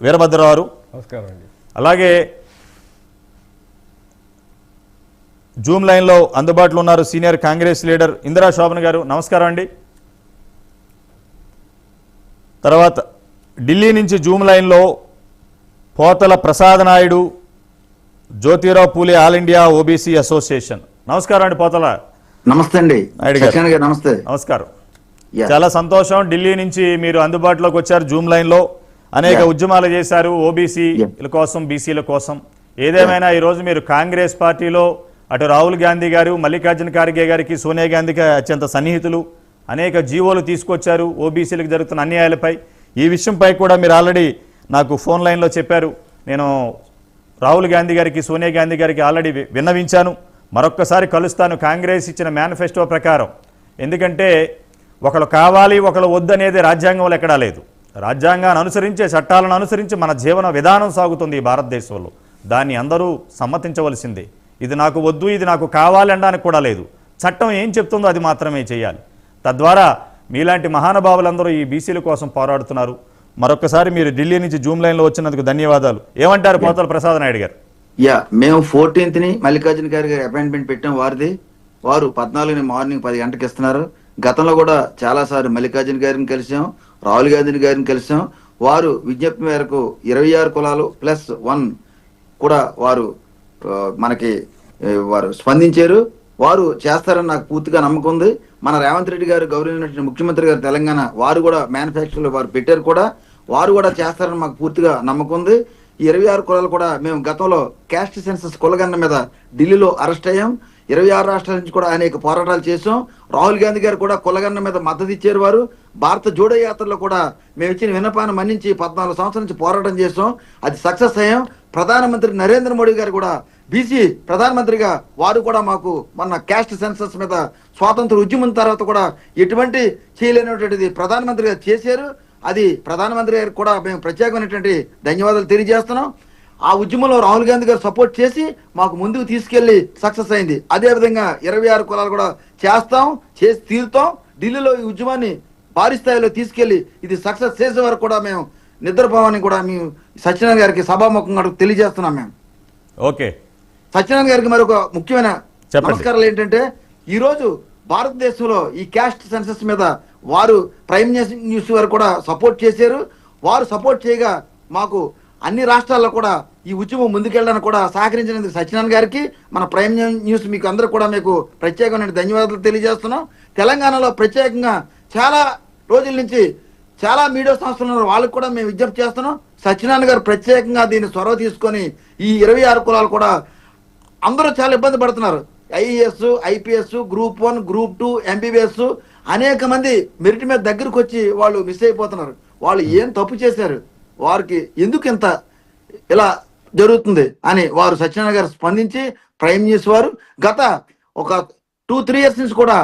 వీరభద్రరావు నమస్కారం అండి. అలాగే జూమ్ లైన్లో అందుబాటులో ఉన్నారు సీనియర్ కాంగ్రెస్ లీడర్ ఇందిరా శోభన్ గారు. నమస్కారం అండి. తర్వాత ఢిల్లీ నుంచి జూమ్ లైన్లో పోతల Prasad Naidu, Jyotirao Phule all India OBC association. నమస్కారం అండి పోతల. నమస్తే అండి నాయుడు గారు. నమస్తే. నమస్కారం. చాలా సంతోషం, ఢిల్లీ నుంచి మీరు అందుబాటులోకి వచ్చారు. జూమ్ లైన్లో అనేక ఉద్యమాలు చేశారు ఓబీసీల కోసం, బీసీల కోసం. ఏదేమైనా ఈరోజు మీరు కాంగ్రెస్ పార్టీలో అటు రాహుల్ గాంధీ గారు, మల్లికార్జున ఖార్గే గారికి, సోనియా గాంధీకి అత్యంత సన్నిహితులు, అనేక జీవోలు తీసుకొచ్చారు ఓబీసీలకు జరుగుతున్న అన్యాయాలపై. ఈ విషయంపై కూడా మీరు ఆల్రెడీ నాకు ఫోన్ లైన్లో చెప్పారు. నేను రాహుల్ గాంధీ గారికి, సోనియా గాంధీ గారికి ఆల్రెడీ విన్నవించాను. మరొక్కసారి కలుస్తాను కాంగ్రెస్ ఇచ్చిన మేనిఫెస్టో ప్రకారం. ఎందుకంటే ఒకళ్ళు కావాలి ఒకళ్ళు వద్దనేది రాజ్యాంగంలో ఎక్కడా లేదు. రాజ్యాంగాన్ని అనుసరించే, చట్టాలను అనుసరించి మన జీవన విధానం సాగుతుంది ఈ భారతదేశంలో. దాన్ని అందరూ సమ్మతించవలసిందే. ఇది నాకు వద్దు, ఇది నాకు కావాలి అనడానికి కూడా లేదు. చట్టం ఏం చెప్తుందో అది మాత్రమే చేయాలి. తద్వారా మీలాంటి మహానుభావులందరూ ఈ బీసీల కోసం పోరాడుతున్నారు. మరొకసారి మీరు ఢిల్లీ నుంచి జూమ్ లైన్లో వచ్చినందుకు ధన్యవాదాలు. ఏమంటారు పోతల ప్రసాద్ నాయుడు గారు? మేము 14th మల్లికార్జున ఖార్గే గారికి అపాయింట్మెంట్ పెట్టాం. వారు 14th మార్నింగ్ 10 గంటలకు ఇస్తున్నారు. గతంలో కూడా చాలా సార్లు మల్లికార్జున గారిని కలిసాం, రాహుల్ గాంధీ గారిని కలిసాం. వారు విజ్ఞప్తి మేరకు 26 కులాలు +1 కూడా వారు వారు స్పందించారు. వారు చేస్తారని నాకు పూర్తిగా నమ్మకం ఉంది. మన రేవంత్ రెడ్డి గారు, గౌరవ ముఖ్యమంత్రి గారు తెలంగాణ, వారు కూడా మేనిఫెస్టోలో వారు పెట్టారు కూడా, వారు కూడా చేస్తారని మాకు పూర్తిగా నమ్మకం ఉంది. ఈ 26 కులాలు కూడా మేము గతంలో క్యాస్ట్ సెన్సస్ కులగన్న మీద ఢిల్లీలో అరెస్ట్ అయ్యాం. 26 రాష్ట్రాల నుంచి కూడా అనేక పోరాటాలు చేసాం. రాహుల్ గాంధీ గారు కూడా కులగన్న మీద మద్దతు ఇచ్చారు. వారు భారత జోడో యాత్రలో కూడా మేము ఇచ్చిన విన్నపాన్ని మన్నించి 14 సంవత్సరాల నుంచి పోరాటం చేసాం. అది సక్సెస్ అయ్యాం. ప్రధానమంత్రి నరేంద్ర మోడీ గారు కూడా బీసీ ప్రధానమంత్రిగా వారు కూడా మాకు మొన్న క్యాస్ట్ సెన్సస్ మీద స్వాతంత్ర ఉద్యమం తర్వాత కూడా ఎటువంటి చేయలేనటువంటిది ప్రధానమంత్రిగా చేశారు. అది ప్రధానమంత్రి గారికి కూడా మేము ప్రత్యేకమైనటువంటి ధన్యవాదాలు తెలియజేస్తున్నాం. ఆ ఉద్యమంలో రాహుల్ గాంధీ గారు సపోర్ట్ చేసి మాకు ముందుకు తీసుకెళ్లి సక్సెస్ అయింది. అదేవిధంగా 26 కులాలు కూడా చేసి తీరుతాం. ఢిల్లీలో ఈ ఉద్యమాన్ని భారీ స్థాయిలో తీసుకెళ్లి ఇది సక్సెస్ చేసే వరకు కూడా మేము నిద్రపోవాలని కూడా మేము సత్యనారాయణ గారికి సభాముఖంగా తెలియజేస్తున్నాం. మేము ఓకే. సత్యనారాయణ గారికి మరొక ముఖ్యమైన నమస్కారాలు ఏంటంటే, ఈరోజు భారతదేశంలో ఈ క్యాస్ట్ సెన్సస్ మీద వారు ప్రైమ్ న్యూస్ వారు కూడా సపోర్ట్ చేశారు. వారు సపోర్ట్ చేయగా మాకు అన్ని రాష్ట్రాల్లో కూడా ఈ ఉద్యమం ముందుకెళ్ళడానికి కూడా సహకరించినందుకు సత్యనారాయణ గారికి, మన ప్రైమ్ న్యూస్ మీకు అందరూ కూడా మీకు ప్రత్యేకమైన ధన్యవాదాలు తెలియజేస్తున్నాం. తెలంగాణలో ప్రత్యేకంగా చాలా రోజుల నుంచి చాలా మీడియా సంస్థలు వాళ్ళకి కూడా మేము విజ్ఞప్తి చేస్తున్నాం. సత్యనారాయణ గారు ప్రత్యేకంగా దీన్ని చొరవ తీసుకొని ఈ 26 కులాలు కూడా అందరూ చాలా ఇబ్బంది పడుతున్నారు. IAS, IPS, group 1, group 2, MBBS అనేక మంది మెరిట్ మీద దగ్గరకు వచ్చి వాళ్ళు మిస్ అయిపోతున్నారు. వాళ్ళు ఏం తప్పు చేశారు, వారికి ఎందుకు ఇంత ఇలా జరుగుతుంది అని వారు సత్యనారాయణ గారు స్పందించి ప్రైమ్ న్యూస్ వారు గత ఒక 2-3 years నుంచి కూడా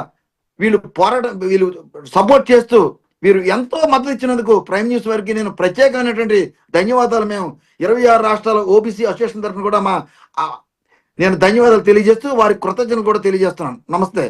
వీళ్ళు సపోర్ట్ చేస్తూ వీరు ఎంతో మద్దతు ఇచ్చినందుకు ప్రైమ్ న్యూస్ వారికి నేను ప్రత్యేకమైనటువంటి ధన్యవాదాలు మేము 26 రాష్ట్రాల ఓబీసీ అసోసియేషన్ తరఫున కూడా నేను ధన్యవాదాలు తెలియజేస్తూ వారికి కృతజ్ఞతలు కూడా తెలియజేస్తున్నాను. నమస్తే.